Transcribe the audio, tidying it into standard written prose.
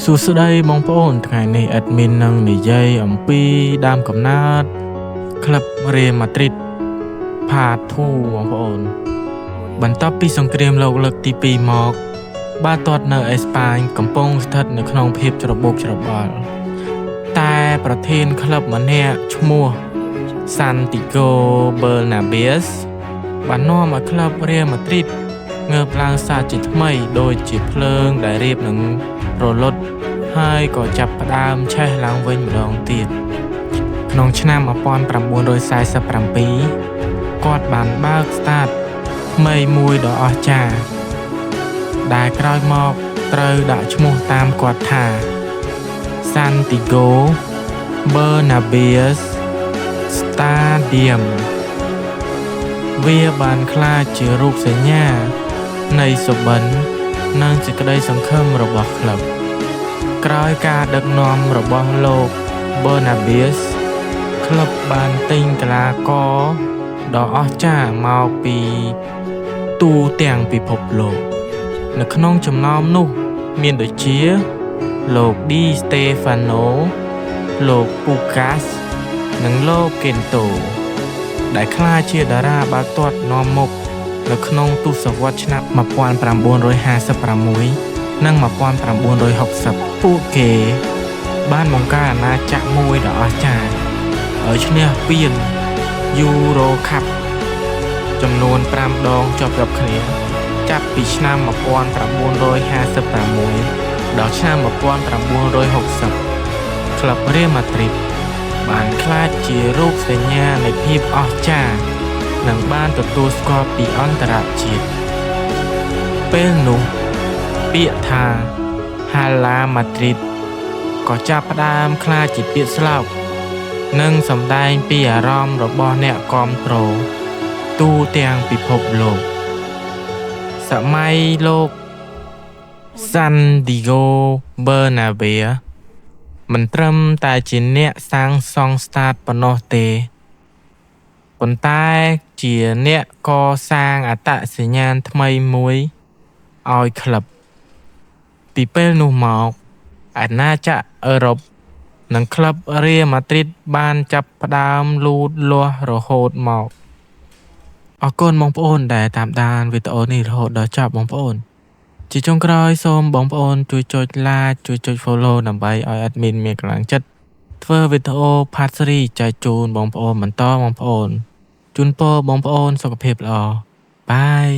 សួស្តីបងប្អូនថ្ងៃនេះ admin នឹងនិយាយអំពីដើមកំណើតក្លឹប Real Madrid Part 2 បងប្អូនបន្ទាប់ពីសង្គ្រាមលោកលើកទី2មកបាល់ទាត់នៅអេស្ប៉ាញកំពុងស្ថិតនៅក្នុងភាពច្របូកច្របល់តែប្រធានក្លឹបម្នាក់ឈ្មោះ Santiago Bernabéu បាននាំឲ្យក្លឹប Real Madrid ងើបឡើងសាជាថ្មីដូចជាភ្លើងដែលរៀបនឹងរលត់ហើយក៏ចាប់ផ្ដើមឆេះឡើងវិញម្ដងទៀតក្នុងឆ្នាំ1947គាត់បានបើកស្តាតថ្មីមួយដ៏អស្ចារ្យដែលក្រោយមកត្រូវដាក់ឈ្មោះតាមគាត់ថា Santiago Bernabéu Stadium វាបានក្លាយជារូបសញ្ញានៃសុបិននិងសេចក្តីសង្ឃឹមរបស់ក្លឹបក្រោយការដឹកនាំរបស់លោក Bernabéu ក្លឹបបានទិញកីឡាករដ៏អស្ចារ្យមកពីទូទាំងពិភពលោកនៅក្នុងចំណោមនោះមានដូចជាលោក Di Stefano លោក Pukas និងលោក Kento ដែលក្លាយជាតារាបាល់ទាត់នាំមុខនៅក្នុងទសវត្សរ៍ឆ្នាំ1956និង1960ពួកគេបានបង្កើតអាណាចក្រមួយដ៏អស្ចារ្យឲ្យឈ្នះពាន Euro Cup ចំនួន5ដងជាប់ៗគ្នាចាប់ពីឆ្នាំ1956ដល់ឆ្នាំ1960ក្លឹប Real Madrid បានក្លាយជារូបសញ្ញានៃភាពអស្ចារ្យនិងបានទទួលស្គាល់ពីអន្តរជាតិពេលនោះពាក្យថា Hala Madrid ក៏ចាប់ផ្ដើមក្លាយជាពាក្យស្លោកនិងសម្ដែងពីអារម្មណ៍របស់អ្នកគាំទ្រទូទាំងពិភពលោកសម័យលោក Santiago Bernabéu មិនត្រឹមតែជាអ្នកសាងសង់ស្តាតប៉ុណ្ណោះទេប៉ុន្តែជាអ្នកកសាងអត្តសញ្ញាណថ្មីមួយឲ្យក្លឹបពីពេលនោះមកអាណាចក្រអឺរ៉ុបនិងក្លឹប Real Madrid បានចាប់ផ្ដើមលូតលាស់រហូតមកអរគុណបងប្អូនដែលតាមដានវីដេអូនេះរហូតដល់ចប់បងប្អូនជាចុងក្រោយសូមបងប្អូនជួយចុច like ជួយចុច follow ដើម្បីឲ្យ admin មានកម្លាំងចិត្តធ្វើវីដេអូ part 3 ចែកជូនបងប្អូនបន្តបងប្អូនជូនពរបងប្អូនសុខភាពល្អបាយ